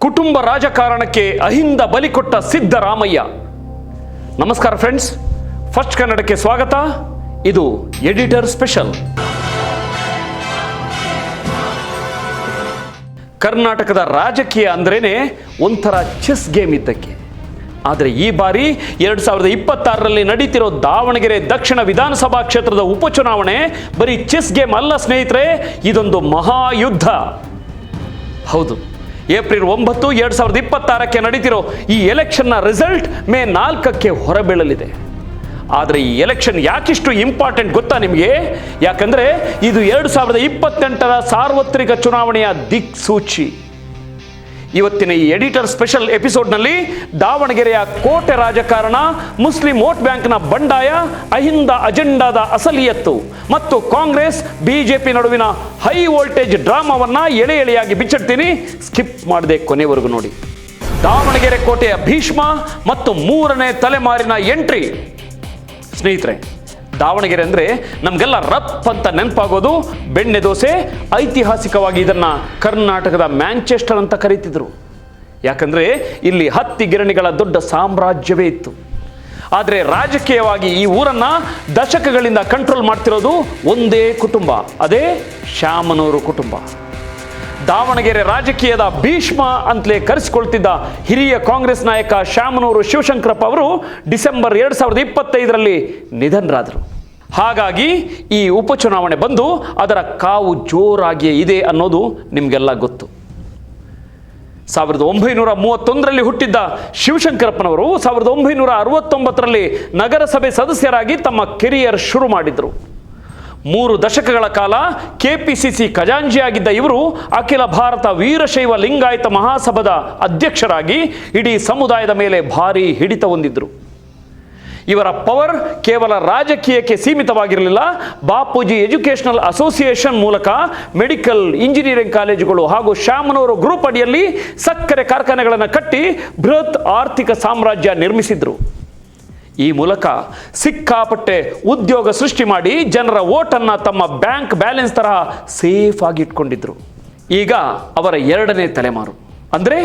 ಕುಟುಂಬ ರಾಜಕಾರಣಕ್ಕೆ ಅಹಿಂದ ಬಲಿ ಕೊಟ್ಟ ಸಿದ್ದರಾಮಯ್ಯ. ನಮಸ್ಕಾರ ಫ್ರೆಂಡ್ಸ್, ಫಸ್ಟ್ ಕನ್ನಡಕ್ಕೆ ಸ್ವಾಗತ. ಇದು ಎಡಿಟರ್ ಸ್ಪೆಷಲ್. ಕರ್ನಾಟಕದ ರಾಜಕೀಯ ಅಂದ್ರೇನೆ ಒಂಥರ ಚೆಸ್ ಗೇಮ್ ಇದ್ದಕ್ಕೆ. ಆದರೆ ಈ ಬಾರಿ 2026ರಲ್ಲಿ ನಡೀತಿರೋ ದಾವಣಗೆರೆ ದಕ್ಷಿಣ ವಿಧಾನಸಭಾ ಕ್ಷೇತ್ರದ ಉಪಚುನಾವಣೆ ಬರೀ ಚೆಸ್ ಗೇಮ್ ಅಲ್ಲ ಸ್ನೇಹಿತರೆ, ಇದೊಂದು ಮಹಾಯುದ್ಧ. ಹೌದು, ಏಪ್ರಿಲ್ 9, 2026ಕ್ಕೆ ನಡೀತಿರೋ ಈ ಎಲೆಕ್ಷನ್ನ ರಿಸಲ್ಟ್ ಮೇ 4ಕ್ಕೆ ಹೊರಬೀಳಲಿದೆ. ಆದರೆ ಈ ಎಲೆಕ್ಷನ್ ಯಾಕಿಷ್ಟು ಇಂಪಾರ್ಟೆಂಟ್ ಗೊತ್ತಾ ನಿಮಗೆ? ಯಾಕಂದ್ರೆ ಇದು 2028ರ ಸಾರ್ವತ್ರಿಕ ಚುನಾವಣೆಯ ದಿಕ್ಸೂಚಿ. ಇವತ್ತಿನ ಈ ಎಡಿಟರ್ ಸ್ಪೆಷಲ್ ಎಪಿಸೋಡ್ನಲ್ಲಿ ದಾವಣಗೆರೆಯ ಕೋಟೆ ರಾಜಕಾರಣ, ಮುಸ್ಲಿಂ ವೋಟ್ ಬ್ಯಾಂಕ್ನ ಬಂಡಾಯ, ಅಹಿಂದ ಅಜೆಂಡಾದ ಅಸಲಿಯತ್ತು ಮತ್ತು ಕಾಂಗ್ರೆಸ್ ಬಿಜೆಪಿ ನಡುವಿನ ಹೈ ವೋಲ್ಟೇಜ್ ಡ್ರಾಮಾವನ್ನ ಎಳೆ ಎಳೆಯಾಗಿ ಬಿಚ್ಚಿಡ್ತೀನಿ. ಸ್ಕಿಪ್ ಮಾಡದೆ ಕೊನೆವರೆಗೂ ನೋಡಿ. ದಾವಣಗೆರೆ ಕೋಟೆಯ ಭೀಷ್ಮ ಮತ್ತು 3ನೇ ತಲೆಮಾರಿನ ಎಂಟ್ರಿ. ಸ್ನೇಹಿತರೆ, ದಾವಣಗೆರೆ ಅಂದರೆ ನಮಗೆಲ್ಲ ರಪ್ ಅಂತ ನೆನಪಾಗೋದು ಬೆಣ್ಣೆ ದೋಸೆ. ಐತಿಹಾಸಿಕವಾಗಿ ಇದನ್ನು ಕರ್ನಾಟಕದ ಮ್ಯಾಂಚೆಸ್ಟರ್ ಅಂತ ಕರೀತಿದ್ರು. ಯಾಕಂದರೆ ಇಲ್ಲಿ ಹತ್ತಿ ಗಿರಣಿಗಳ ದೊಡ್ಡ ಸಾಮ್ರಾಜ್ಯವೇ ಇತ್ತು. ಆದರೆ ರಾಜಕೀಯವಾಗಿ ಈ ಊರನ್ನು ದಶಕಗಳಿಂದ ಕಂಟ್ರೋಲ್ ಮಾಡ್ತಿರೋದು ಒಂದೇ ಕುಟುಂಬ, ಅದೇ ಶಾಮನೂರು ಕುಟುಂಬ. ದಾವಣಗೆರೆ ರಾಜಕೀಯದ ಭೀಷ್ಮ ಅಂತಲೇ ಕರೆಸಿಕೊಳ್ತಿದ್ದ ಹಿರಿಯ ಕಾಂಗ್ರೆಸ್ ನಾಯಕ ಶಾಮನೂರು ಶಿವಶಂಕರಪ್ಪ ಅವರು ಡಿಸೆಂಬರ್ 2025ರಲ್ಲಿ ನಿಧನರಾದರು. ಹಾಗಾಗಿ ಈ ಉಪಚುನಾವಣೆ ಬಂದು ಅದರ ಕಾವು ಜೋರಾಗಿಯೇ ಇದೆ ಅನ್ನೋದು ನಿಮಗೆಲ್ಲ ಗೊತ್ತು. 1931ರಲ್ಲಿ ಹುಟ್ಟಿದ್ದ ಶಿವಶಂಕರಪ್ಪನವರು 1969ರಲ್ಲಿ ನಗರಸಭೆ ಸದಸ್ಯರಾಗಿ ತಮ್ಮ ಕೆರಿಯರ್ ಶುರು ಮಾಡಿದರು. 3 ದಶಕಗಳ ಕಾಲ ಕೆಪಿಸಿಸಿ ಖಜಾಂಚಿಯಾಗಿದ್ದ ಇವರು ಅಖಿಲ ಭಾರತ ವೀರಶೈವ ಲಿಂಗಾಯತ ಮಹಾಸಭಾದ ಅಧ್ಯಕ್ಷರಾಗಿ ಇಡೀ ಸಮುದಾಯದ ಮೇಲೆ ಭಾರೀ ಹಿಡಿತ ಹೊಂದಿದ್ರು. ಇವರ ಪವರ್ ಕೇವಲ ರಾಜಕೀಯಕ್ಕೆ ಸೀಮಿತವಾಗಿರಲಿಲ್ಲ. ಬಾಪೂಜಿ ಎಜುಕೇಷನಲ್ ಅಸೋಸಿಯೇಷನ್ ಮೂಲಕ ಮೆಡಿಕಲ್, ಇಂಜಿನಿಯರಿಂಗ್ ಕಾಲೇಜುಗಳು ಹಾಗೂ ಶಾಮನೂರು ಗ್ರೂಪ್ ಅಡಿಯಲ್ಲಿ ಸಕ್ಕರೆ ಕಾರ್ಖಾನೆಗಳನ್ನು ಕಟ್ಟಿ ಬೃಹತ್ ಆರ್ಥಿಕ ಸಾಮ್ರಾಜ್ಯ ನಿರ್ಮಿಸಿದ್ರು. ಈ ಮೂಲಕ ಸಿಕ್ಕಾಪಟ್ಟೆ ಉದ್ಯೋಗ ಸೃಷ್ಟಿ ಮಾಡಿ ಜನರ ವೋಟನ್ನು ತಮ್ಮ ಬ್ಯಾಂಕ್ ಬ್ಯಾಲೆನ್ಸ್ ತರಹ ಸೇಫ್ ಆಗಿ ಇಟ್ಕೊಂಡಿದ್ರು. ಈಗ ಅವರ 2ನೇ ತಲೆಮಾರು ಅಂದರೆ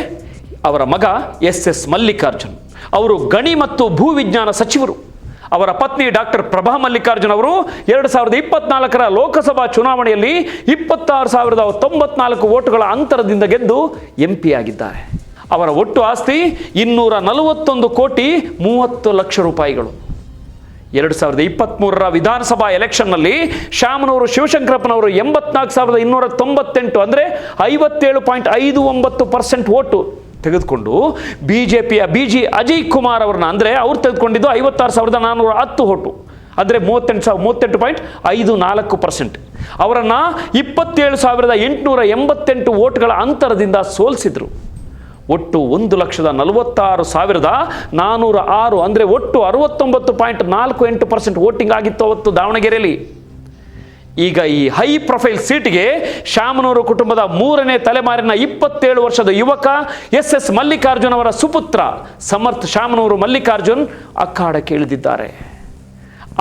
ಅವರ ಮಗ ಎಸ್ ಮಲ್ಲಿಕಾರ್ಜುನ್. ಅವರು ಗಣಿ ಮತ್ತು ಭೂವಿಜ್ಞಾನ ಸಚಿವರು. ಅವರ ಪತ್ನಿ ಡಾಕ್ಟರ್ ಪ್ರಭಾ ಮಲ್ಲಿಕಾರ್ಜುನ್ ಅವರು 2024ರ ಲೋಕಸಭಾ ಚುನಾವಣೆಯಲ್ಲಿ 26,094 ವೋಟುಗಳ ಅಂತರದಿಂದ ಗೆದ್ದು MP ಆಗಿದ್ದಾರೆ. ಅವರ ಒಟ್ಟು ಆಸ್ತಿ 241 ಕೋಟಿ 30 ಲಕ್ಷ ರೂಪಾಯಿಗಳು. 2023ರ ವಿಧಾನಸಭಾ ಎಲೆಕ್ಷನ್ನಲ್ಲಿ ಶಾಮನೂರು ಶಿವಶಂಕರಪ್ಪನವರು 84,298 ಅಂದರೆ 57.59% ವೋಟು ತೆಗೆದುಕೊಂಡು ಬಿಜೆಪಿಯ BG ಅಜಯ್ ಕುಮಾರ್ ಅವ್ರನ್ನ ಅಂದರೆ ಅವ್ರು ತೆಗೆದುಕೊಂಡಿದ್ದು 56,410 ವೋಟು ಅಂದರೆ 38.54%. ಅವರನ್ನು 27,888 ವೋಟ್ಗಳ ಅಂತರದಿಂದ ಸೋಲಿಸಿದ್ರು. ಒಟ್ಟು 1,46,406 ಅಂದರೆ ಒಟ್ಟು 69.48% ವೋಟಿಂಗ್ ಆಗಿತ್ತು ಅವತ್ತು ದಾವಣಗೆರೆಯಲ್ಲಿ. ಈಗ ಈ ಹೈ ಪ್ರೊಫೈಲ್ ಸೀಟಿಗೆ ಶಾಮನೂರು ಕುಟುಂಬದ 3ನೇ ತಲೆಮಾರಿನ 27 ವರ್ಷದ ಯುವಕ ಎಸ್ ಮಲ್ಲಿಕಾರ್ಜುನ್ ಅವರ ಸುಪುತ್ರ ಸಮರ್ಥ್ ಶಾಮನೂರು ಮಲ್ಲಿಕಾರ್ಜುನ್ ಅಖಾಡಕ್ಕೆ ಇಳಿದಿದ್ದಾರೆ.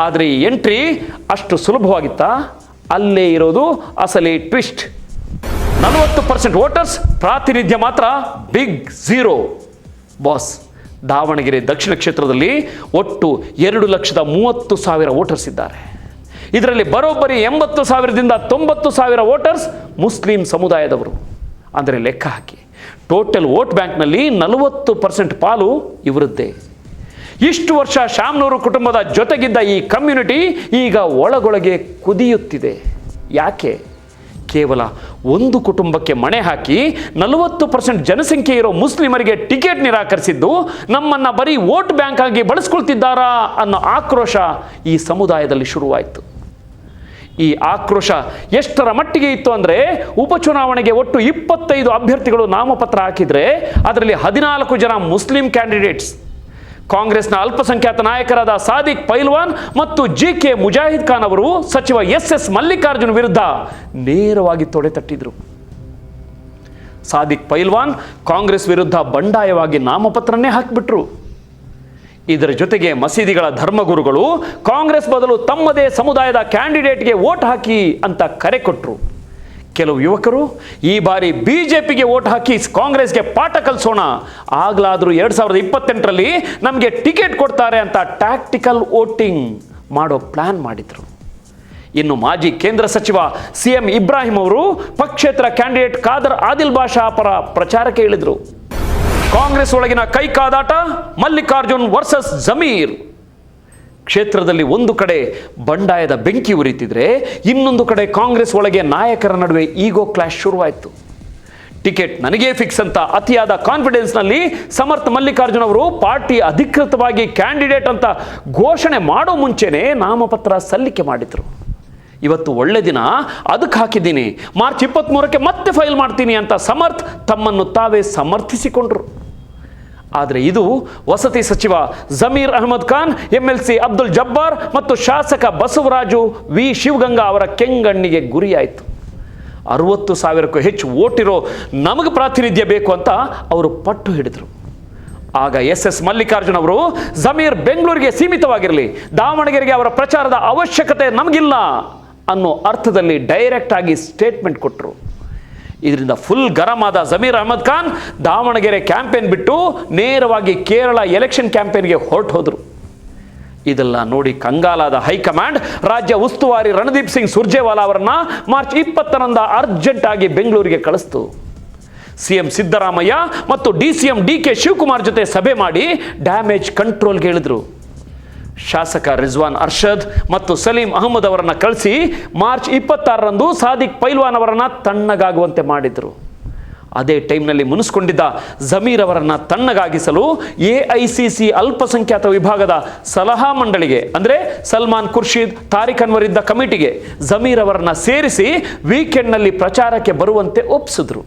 ಆದರೆ ಈ ಎಂಟ್ರಿ ಅಷ್ಟು ಸುಲಭವಾಗಿತ್ತಾ? ಅಲ್ಲೇ ಇರೋದು ಅಸಲಿ ಟ್ವಿಸ್ಟ್. 40% ವೋಟರ್ಸ್, ಪ್ರಾತಿನಿಧ್ಯ ಮಾತ್ರ ಬಿಗ್ ಝೀರೋ. ಬಾಸ್, ದಾವಣಗೆರೆ ದಕ್ಷಿಣ ಕ್ಷೇತ್ರದಲ್ಲಿ ಒಟ್ಟು 2,30,000 ವೋಟರ್ಸ್ ಇದ್ದಾರೆ. ಇದರಲ್ಲಿ ಬರೋಬ್ಬರಿ 80,000ದಿಂದ 90,000 ವೋಟರ್ಸ್ ಮುಸ್ಲಿಂ ಸಮುದಾಯದವರು. ಅಂದರೆ ಲೆಕ್ಕ ಹಾಕಿ ಟೋಟಲ್ ವೋಟ್ ಬ್ಯಾಂಕ್ನಲ್ಲಿ 40% ಪಾಲು ಇವರದ್ದೇ. ಇಷ್ಟು ವರ್ಷ ಶಾಮನೂರು ಕುಟುಂಬದ ಜೊತೆಗಿದ್ದ ಈ ಕಮ್ಯುನಿಟಿ ಈಗ ಒಳಗೊಳಗೆ ಕುದಿಯುತ್ತಿದೆ. ಯಾಕೆ? ಕೇವಲ ಒಂದು ಕುಟುಂಬಕ್ಕೆ ಮಣೆ ಹಾಕಿ 40% ಜನಸಂಖ್ಯೆ ಇರೋ ಮುಸ್ಲಿಮರಿಗೆ ಟಿಕೆಟ್ ನಿರಾಕರಿಸಿದ್ದು ನಮ್ಮನ್ನು ಬರೀ ವೋಟ್ ಬ್ಯಾಂಕ್ ಆಗಿ ಬಳಸ್ಕೊಳ್ತಿದ್ದಾರಾ ಅನ್ನೋ ಆಕ್ರೋಶ ಈ ಸಮುದಾಯದಲ್ಲಿ ಶುರುವಾಯಿತು. ಈ ಆಕ್ರೋಶ ಎಷ್ಟರ ಮಟ್ಟಿಗೆ ಇತ್ತು ಅಂದರೆ ಉಪಚುನಾವಣೆಗೆ ಒಟ್ಟು 25 ಅಭ್ಯರ್ಥಿಗಳು ನಾಮಪತ್ರ ಹಾಕಿದರೆ ಅದರಲ್ಲಿ 14 ಜನ ಮುಸ್ಲಿಂ ಕ್ಯಾಂಡಿಡೇಟ್ಸ್. ಕಾಂಗ್ರೆಸ್ನ ಅಲ್ಪಸಂಖ್ಯಾತ ನಾಯಕರಾದ ಸಾದಿಕ್ ಪೈಲ್ವಾನ್ ಮತ್ತು GK ಮುಜಾಹಿದ್ ಖಾನ್ ಅವರು ಸಚಿವ ಎಸ್ ಮಲ್ಲಿಕಾರ್ಜುನ್ ವಿರುದ್ಧ ನೇರವಾಗಿ ತೊಡೆತಟ್ಟಿದ್ರು. ಸಾದಿಕ್ ಪೈಲ್ವಾನ್ ಕಾಂಗ್ರೆಸ್ ವಿರುದ್ಧ ಬಂಡಾಯವಾಗಿ ನಾಮಪತ್ರನೇ ಹಾಕಿಬಿಟ್ರು. ಇದರ ಜೊತೆಗೆ ಮಸೀದಿಗಳ ಧರ್ಮಗುರುಗಳು ಕಾಂಗ್ರೆಸ್ ಬದಲು ತಮ್ಮದೇ ಸಮುದಾಯದ ಕ್ಯಾಂಡಿಡೇಟ್ಗೆ ವೋಟ್ ಹಾಕಿ ಅಂತ ಕರೆ ಕೊಟ್ಟರು. ಕೆಲವು ಯುವಕರು ಈ ಬಾರಿ ಬಿಜೆಪಿಗೆ ವೋಟ್ ಹಾಕಿ ಕಾಂಗ್ರೆಸ್ಗೆ ಪಾಠ ಕಲಿಸೋಣ, ಆಗ್ಲಾದರೂ 2028ರಲ್ಲಿ ನಮಗೆ ಟಿಕೆಟ್ ಕೊಡ್ತಾರೆ ಅಂತ ಟ್ಯಾಕ್ಟಿಕಲ್ ವೋಟಿಂಗ್ ಮಾಡೋ ಪ್ಲಾನ್ ಮಾಡಿದ್ರು. ಇನ್ನು ಮಾಜಿ ಕೇಂದ್ರ ಸಚಿವ CM ಇಬ್ರಾಹಿಂ ಅವರು ಪಕ್ಷೇತರ ಕ್ಯಾಂಡಿಡೇಟ್ ಖಾದರ್ ಆದಿಲ್ ಬಾಷಾ ಪರ ಪ್ರಚಾರಕ್ಕೆ ಇಳಿದ್ರು. ಕಾಂಗ್ರೆಸ್ ಒಳಗಿನ ಕೈಕಾದಾಟ, ಮಲ್ಲಿಕಾರ್ಜುನ್ ವರ್ಸಸ್ ಜಮೀರ್. ಕ್ಷೇತ್ರದಲ್ಲಿ ಒಂದು ಕಡೆ ಬಂಡಾಯದ ಬೆಂಕಿ ಉರಿತಿದ್ರೆ ಇನ್ನೊಂದು ಕಡೆ ಕಾಂಗ್ರೆಸ್ ಒಳಗೆ ನಾಯಕರ ನಡುವೆ ಈಗೋ ಕ್ಲಾಶ್ ಶುರುವಾಯಿತು. ಟಿಕೆಟ್ ನನಗೇ ಫಿಕ್ಸ್ ಅಂತ ಅತಿಯಾದ ಕಾನ್ಫಿಡೆನ್ಸ್ನಲ್ಲಿ ಸಮರ್ಥ ಮಲ್ಲಿಕಾರ್ಜುನ್ ಅವರು ಪಾರ್ಟಿ ಅಧಿಕೃತವಾಗಿ ಕ್ಯಾಂಡಿಡೇಟ್ ಅಂತ ಘೋಷಣೆ ಮಾಡೋ ಮುಂಚೆನೇ ನಾಮಪತ್ರ ಸಲ್ಲಿಕೆ ಮಾಡಿದ್ರು. ಇವತ್ತು ಒಳ್ಳೆ ದಿನ, ಅದಕ್ಕೆ ಹಾಕಿದ್ದೀನಿ, ಮಾರ್ಚ್ 23ಕ್ಕೆ ಮತ್ತೆ ಫೈಲ್ ಮಾಡ್ತೀನಿ ಅಂತ ಸಮರ್ಥ್ ತಮ್ಮನ್ನು ತಾವೇ ಸಮರ್ಥಿಸಿಕೊಂಡ್ರು. ಆದರೆ ಇದು ವಸತಿ ಸಚಿವ ಜಮೀರ್ ಅಹಮದ್ ಖಾನ್, MLC ಅಬ್ದುಲ್ ಜಬ್ಬಾರ್ ಮತ್ತು ಶಾಸಕ ಬಸವರಾಜು ವಿ ಶಿವಗಂಗಾ ಅವರ ಕೆಂಗಣ್ಣಿಗೆ ಗುರಿಯಾಯಿತು. 60,000ಕ್ಕೂ ಹೆಚ್ಚು ಓಟಿರೋ ನಮಗೆ ಪ್ರಾತಿನಿಧ್ಯ ಬೇಕು ಅಂತ ಅವರು ಪಟ್ಟು ಹಿಡಿದರು. ಆಗ SS ಮಲ್ಲಿಕಾರ್ಜುನ್ ಅವರು ಜಮೀರ್ ಬೆಂಗಳೂರಿಗೆ ಸೀಮಿತವಾಗಿರಲಿ, ದಾವಣಗೆರೆಗೆ ಅವರ ಪ್ರಚಾರದ ಅವಶ್ಯಕತೆ ನಮಗಿಲ್ಲ ಅನ್ನೋ ಅರ್ಥದಲ್ಲಿ ಡೈರೆಕ್ಟ್ ಆಗಿ ಸ್ಟೇಟ್ಮೆಂಟ್ ಕೊಟ್ಟರು. ಇದರಿಂದ ಫುಲ್ ಗರಂ ಆದ ಜಮೀರ್ ಅಹಮದ್ ಖಾನ್ ದಾವಣಗೆರೆ ಕ್ಯಾಂಪೇನ್ ಬಿಟ್ಟು ನೇರವಾಗಿ ಕೇರಳ ಎಲೆಕ್ಷನ್ ಕ್ಯಾಂಪೇನ್ಗೆ ಹೊರಟು ಹೋದರು. ಇದೆಲ್ಲ ನೋಡಿ ಕಂಗಾಲಾದ ಹೈಕಮಾಂಡ್ ರಾಜ್ಯ ಉಸ್ತುವಾರಿ ರಣದೀಪ್ ಸಿಂಗ್ ಸುರ್ಜೇವಾಲಾ ಅವರನ್ನ ಮಾರ್ಚ್ 20ರಂದು ಅರ್ಜೆಂಟ್ ಆಗಿ ಬೆಂಗಳೂರಿಗೆ ಕಳಿಸ್ತು. CM ಸಿದ್ದರಾಮಯ್ಯ ಮತ್ತು DCM DK ಶಿವಕುಮಾರ್ ಜೊತೆ ಸಭೆ ಮಾಡಿ ಡ್ಯಾಮೇಜ್ ಕಂಟ್ರೋಲ್ಗೆ ಹೇಳಿದ್ರು. ಶಾಸಕ ರಿಜ್ವಾನ್ ಅರ್ಷದ್ ಮತ್ತು ಸಲೀಂ ಅಹಮದ್ ಅವರನ್ನ ಕಳಿಸಿ ಮಾರ್ಚ್ 26ರಂದು ಸಾದಿಕ್ ಪೈಲ್ವಾನ್ ಅವರನ್ನ ತಣ್ಣಗಾಗುವಂತೆ ಮಾಡಿದ್ರು. ಅದೇ ಟೈಮ್ನಲ್ಲಿ ಮುನಿಸ್ಕೊಂಡಿದ್ದ ಜಮೀರ್ ಅವರನ್ನ ತಣ್ಣಗಾಗಿಸಲು AICC ಅಲ್ಪಸಂಖ್ಯಾತ ವಿಭಾಗದ ಸಲಹಾ ಮಂಡಳಿಗೆ, ಅಂದರೆ ಸಲ್ಮಾನ್ ಖುರ್ಷಿದ್, ತಾರಿಕ್ ಅನ್ವರ್ ಇದ್ದ ಕಮಿಟಿಗೆ ಜಮೀರ್ ಅವರನ್ನ ಸೇರಿಸಿ ವೀಕೆಂಡ್ನಲ್ಲಿ ಪ್ರಚಾರಕ್ಕೆ ಬರುವಂತೆ ಒಪ್ಪಿಸಿದ್ರು.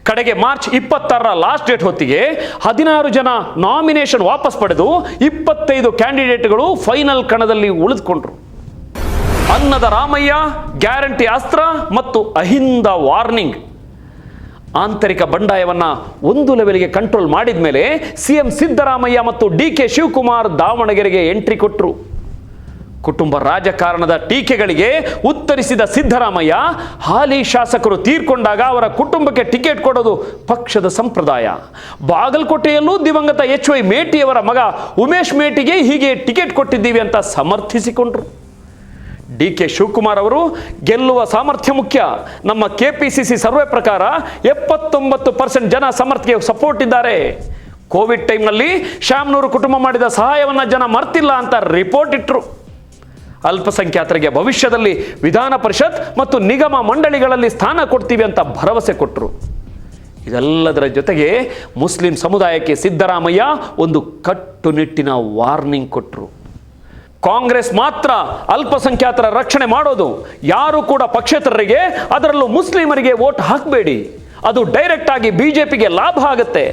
ಕಡೆಗೆ ಮಾರ್ಚ್ 26ರ ಲಾಸ್ಟ್ ಡೇಟ್ ಹೊತ್ತಿಗೆ 16 ಜನ ನಾಮಿನೇಷನ್ ವಾಪಸ್ ಪಡೆದು 25 ಕ್ಯಾಂಡಿಡೇಟ್ಗಳು ಫೈನಲ್ ಕಣದಲ್ಲಿ ಉಳಿದುಕೊಂಡ್ರು. ಅನ್ನದ ರಾಮಯ್ಯ, ಗ್ಯಾರಂಟಿ ಅಸ್ತ್ರ ಮತ್ತು ಅಹಿಂದ ವಾರ್ನಿಂಗ್. ಆಂತರಿಕ ಬಂಡಾಯವನ್ನ ಒಂದು ಲೆವೆಲ್ಗೆ ಕಂಟ್ರೋಲ್ ಮಾಡಿದ ಮೇಲೆ CM ಸಿದ್ದರಾಮಯ್ಯ ಮತ್ತು DK ಶಿವಕುಮಾರ್ ದಾವಣಗೆರೆಗೆ ಎಂಟ್ರಿ ಕೊಟ್ಟರು. ಕುಟುಂಬ ರಾಜಕಾರಣದ ಟೀಕೆಗಳಿಗೆ ಉತ್ತರಿಸಿದ ಸಿದ್ದರಾಮಯ್ಯ, ಹಾಲಿ ಶಾಸಕರು ತೀರ್ಕೊಂಡಾಗ ಅವರ ಕುಟುಂಬಕ್ಕೆ ಟಿಕೆಟ್ ಕೊಡೋದು ಪಕ್ಷದ ಸಂಪ್ರದಾಯ. ಬಾಗಲಕೋಟೆಯಲ್ಲೂ ದಿವಂಗತ HY ಮೇಟಿಯವರ ಮಗ ಉಮೇಶ್ ಮೇಟಿಗೆ ಹೀಗೆ ಟಿಕೆಟ್ ಕೊಟ್ಟಿದ್ದೀವಿ ಅಂತ ಸಮರ್ಥಿಸಿಕೊಂಡ್ರು. DK ಶಿವಕುಮಾರ್ ಅವರು, ಗೆಲ್ಲುವ ಸಾಮರ್ಥ್ಯ ಮುಖ್ಯ. ನಮ್ಮ KPCC ಸರ್ವೆ ಪ್ರಕಾರ 79% ಜನ ಸಮರ್ಥ್ಗೆ ಸಪೋರ್ಟ್ ಇದ್ದಾರೆ. ಕೋವಿಡ್ ಟೈಮ್ನಲ್ಲಿ ಶಾಮನೂರು ಕುಟುಂಬ ಮಾಡಿದ ಸಹಾಯವನ್ನ ಜನ ಮರ್ತಿಲ್ಲ ಅಂತ ರಿಪೋರ್ಟ್ ಇಟ್ಟರು. ಅಲ್ಪಸಂಖ್ಯಾತರಿಗೆ ಭವಿಷ್ಯದಲ್ಲಿ ವಿಧಾನ ಪರಿಷತ್ ಮತ್ತು ನಿಗಮ ಮಂಡಳಿಗಳಲ್ಲಿ ಸ್ಥಾನ ಕೊಡ್ತೀವಿ ಅಂತ ಭರವಸೆ ಕೊಟ್ಟರು. ಇದೆಲ್ಲದರ ಜೊತೆಗೆ ಮುಸ್ಲಿಂ ಸಮುದಾಯಕ್ಕೆ ಸಿದ್ದರಾಮಯ್ಯ ಒಂದು ಕಟ್ಟುನಿಟ್ಟಿನ ವಾರ್ನಿಂಗ್ ಕೊಟ್ಟರು. ಕಾಂಗ್ರೆಸ್ ಮಾತ್ರ ಅಲ್ಪಸಂಖ್ಯಾತರ ರಕ್ಷಣೆ ಮಾಡೋದು, ಯಾರು ಕೂಡ ಪಕ್ಷೇತರರಿಗೆ, ಅದರಲ್ಲೂ ಮುಸ್ಲಿಮರಿಗೆ ವೋಟ್ ಹಾಕಬೇಡಿ, ಅದು ಡೈರೆಕ್ಟ್ ಆಗಿ ಬಿಜೆಪಿಗೆ ಲಾಭ ಆಗುತ್ತೆ.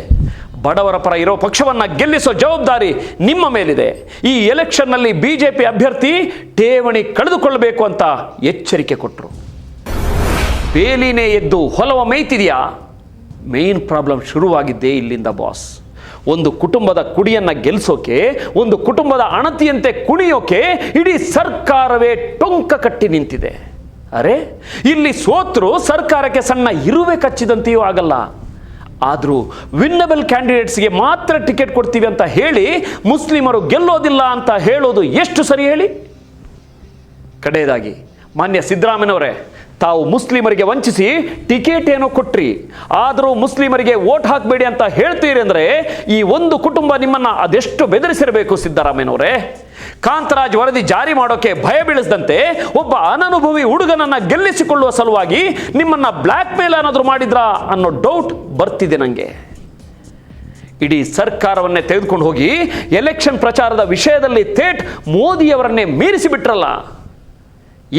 ಬಡವರ ಪರ ಇರೋ ಪಕ್ಷವನ್ನ ಗೆಲ್ಲಿಸೋ ಜವಾಬ್ದಾರಿ ನಿಮ್ಮ ಮೇಲಿದೆ. ಈ ಎಲೆಕ್ಷನ್ನಲ್ಲಿ ಬಿಜೆಪಿ ಅಭ್ಯರ್ಥಿ ಠೇವಣಿ ಕಳೆದುಕೊಳ್ಳಬೇಕು ಅಂತ ಎಚ್ಚರಿಕೆ ಕೊಟ್ಟರು. ಬೇಲಿನೇ ಎದ್ದು ಹೊಲವ ಮೇಯ್ತಿದೆಯಾ? ಮೇನ್ ಪ್ರಾಬ್ಲಮ್ ಶುರುವಾಗಿದ್ದೇ ಇಲ್ಲಿಂದ ಬಾಸ್. ಒಂದು ಕುಟುಂಬದ ಕುಡಿಯನ್ನ ಗೆಲ್ಲಿಸೋಕೆ, ಒಂದು ಕುಟುಂಬದ ಅಣತಿಯಂತೆ ಕುಣಿಯೋಕೆ ಇಡೀ ಸರ್ಕಾರವೇ ಟೊಂಕ ಕಟ್ಟಿ ನಿಂತಿದೆ. ಅರೆ, ಇಲ್ಲಿ ಸೋತ್ರು ಸರ್ಕಾರಕ್ಕೆ ಸಣ್ಣ ಇರುವೆ ಕಚ್ಚಿದಂತೆಯೂ ಆಗಲ್ಲ. ಆದರೂ ವಿನ್ನಬಲ್ ಕ್ಯಾಂಡಿಡೇಟ್ಸ್ಗೆ ಮಾತ್ರ ಟಿಕೆಟ್ ಕೊಡ್ತೀವಿ ಅಂತ ಹೇಳಿ ಮುಸ್ಲಿಮರು ಗೆಲ್ಲೋದಿಲ್ಲ ಅಂತ ಹೇಳೋದು ಎಷ್ಟು ಸರಿ ಹೇಳಿ? ಕಡೆಯದಾಗಿ ಮಾನ್ಯ ಸಿದ್ದರಾಮಯ್ಯನವರೇ, ತಾವು ಮುಸ್ಲಿಮರಿಗೆ ವಂಚಿಸಿ ಟಿಕೆಟ್ ಏನೋ ಕೊಟ್ರಿ, ಆದರೂ ಮುಸ್ಲಿಮರಿಗೆ ವೋಟ್ ಹಾಕಬೇಡಿ ಅಂತ ಹೇಳ್ತೀರಿ ಅಂದರೆ ಈ ಒಂದು ಕುಟುಂಬ ನಿಮ್ಮನ್ನ ಅದೆಷ್ಟು ಬೆದರಿಸಿರಬೇಕು ಸಿದ್ದರಾಮಯ್ಯನವರೇ? ಕಾಂತರಾಜ್ ವರದಿ ಜಾರಿ ಮಾಡೋಕೆ ಭಯ ಬೀಳಿಸದಂತೆ ಒಬ್ಬ ಅನನುಭವಿ ಹುಡುಗನನ್ನ ಗೆಲ್ಲಿಸಿಕೊಳ್ಳುವ ಸಲುವಾಗಿ ನಿಮ್ಮನ್ನ ಬ್ಲ್ಯಾಕ್ ಮೇಲ್ ಏನಾದರೂ ಮಾಡಿದ್ರಾ ಅನ್ನೋ ಡೌಟ್ ಬರ್ತಿದೆ ನನಗೆ. ಇಡೀ ಸರ್ಕಾರವನ್ನೇ ತೆಗೆದುಕೊಂಡು ಹೋಗಿ ಎಲೆಕ್ಷನ್ ಪ್ರಚಾರದ ವಿಷಯದಲ್ಲಿ ಥೇಟ್ ಮೋದಿಯವರನ್ನೇ ಮೀರಿಸಿಬಿಟ್ರಲ್ಲ.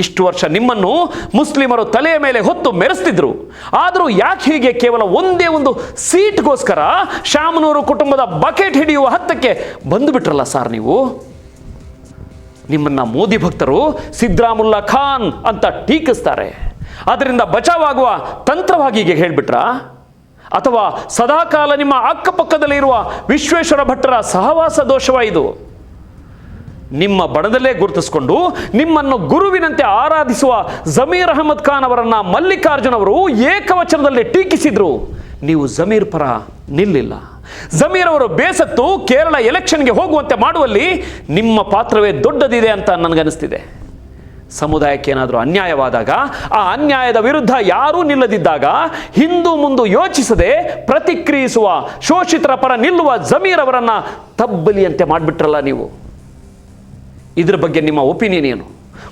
ಇಷ್ಟು ವರ್ಷ ನಿಮ್ಮನ್ನು ಮುಸ್ಲಿಮರು ತಲೆಯ ಮೇಲೆ ಹೊತ್ತು ಮೆರೆಸ್ತಿದ್ರು, ಆದರೂ ಯಾಕೆ ಹೀಗೆ ಕೇವಲ ಒಂದೇ ಒಂದು ಸೀಟ್ಗೋಸ್ಕರ ಶಾಮನೂರು ಕುಟುಂಬದ ಬಕೆಟ್ ಹಿಡಿಯುವ ಹತ್ತಕ್ಕೆ ಬಂದು ಬಿಟ್ರಲ್ಲ ಸರ್ ನೀವು? ನಿಮ್ಮನ್ನ ಮೋದಿ ಭಕ್ತರು ಸಿದ್ದರಾಮುಲ್ಲಾ ಖಾನ್ ಅಂತ ಟೀಕಿಸ್ತಾರೆ. ಅದರಿಂದ ಬಚಾವಾಗುವ ತಂತ್ರವಾಗಿ ಹೀಗೆ ಹೇಳ್ಬಿಟ್ರಾ? ಅಥವಾ ಸದಾಕಾಲ ನಿಮ್ಮ ಅಕ್ಕಪಕ್ಕದಲ್ಲಿ ಇರುವ ವಿಶ್ವೇಶ್ವರ ಭಟ್ಟರ ಸಹವಾಸ ದೋಷವ ಇದು? ನಿಮ್ಮ ಬಣದಲ್ಲೇ ಗುರುತಿಸಿಕೊಂಡು ನಿಮ್ಮನ್ನು ಗುರುವಿನಂತೆ ಆರಾಧಿಸುವ ಜಮೀರ್ ಅಹಮದ್ ಖಾನ್ ಅವರನ್ನ ಮಲ್ಲಿಕಾರ್ಜುನ್ ಅವರು ಏಕವಚನದಲ್ಲಿ ಟೀಕಿಸಿದ್ರು. ನೀವು ಜಮೀರ್ ಪರ ನಿಲ್ಲಿಲ್ಲ. ಜಮೀರ್ ಅವರು ಬೇಸತ್ತು ಕೇರಳ ಎಲೆಕ್ಷನ್ಗೆ ಹೋಗುವಂತೆ ಮಾಡುವಲ್ಲಿ ನಿಮ್ಮ ಪಾತ್ರವೇ ದೊಡ್ಡದಿದೆ ಅಂತ ನನಗನ್ನಿಸ್ತಿದೆ. ಸಮುದಾಯಕ್ಕೆ ಏನಾದರೂ ಅನ್ಯಾಯವಾದಾಗ, ಆ ಅನ್ಯಾಯದ ವಿರುದ್ಧ ಯಾರೂ ನಿಲ್ಲದಿದ್ದಾಗ ಹಿಂದು ಮುಂದು ಯೋಚಿಸದೆ ಪ್ರತಿಕ್ರಿಯಿಸುವ, ಶೋಷಿತರ ಪರ ನಿಲ್ಲುವ ಜಮೀರ್ ಅವರನ್ನ ತಬ್ಬಲಿಯಂತೆ ಮಾಡಿಬಿಟ್ರಲ್ಲ ನೀವು. ಇದ್ರ ಬಗ್ಗೆ ನಿಮ್ಮ ಒಪಿನಿಯನ್ ಏನು?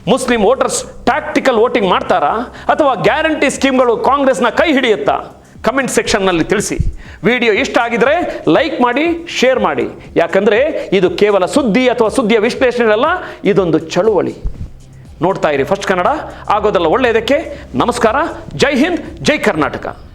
ಮುಸ್ಲಿಂ ವೋಟರ್ಸ್ ಟ್ಯಾಕ್ಟಿಕಲ್ ವೋಟಿಂಗ್ ಮಾಡ್ತಾರಾ ಅಥವಾ ಗ್ಯಾರಂಟಿ ಸ್ಕೀಮ್ಗಳು ಕಾಂಗ್ರೆಸ್ನ ಕೈ ಹಿಡಿಯುತ್ತಾ? ಕಮೆಂಟ್ ಸೆಕ್ಷನ್ನಲ್ಲಿ ತಿಳಿಸಿ. ವಿಡಿಯೋ ಇಷ್ಟ ಆಗಿದ್ರೆ ಲೈಕ್ ಮಾಡಿ, ಶೇರ್ ಮಾಡಿ. ಯಾಕಂದರೆ ಇದು ಕೇವಲ ಸುದ್ದಿ ಅಥವಾ ಸುದ್ದಿಯ ವಿಶ್ಲೇಷಣೆ ಅಲ್ಲ, ಇದೊಂದು ಚಳುವಳಿ. ನೋಡ್ತಾ ಇರಿ ಫಸ್ಟ್ ಕನ್ನಡ, ಆಗೋದಲ್ಲ ಒಳ್ಳೆಯದಕ್ಕೆ. ನಮಸ್ಕಾರ. ಜೈ ಹಿಂದ್, ಜೈ ಕರ್ನಾಟಕ.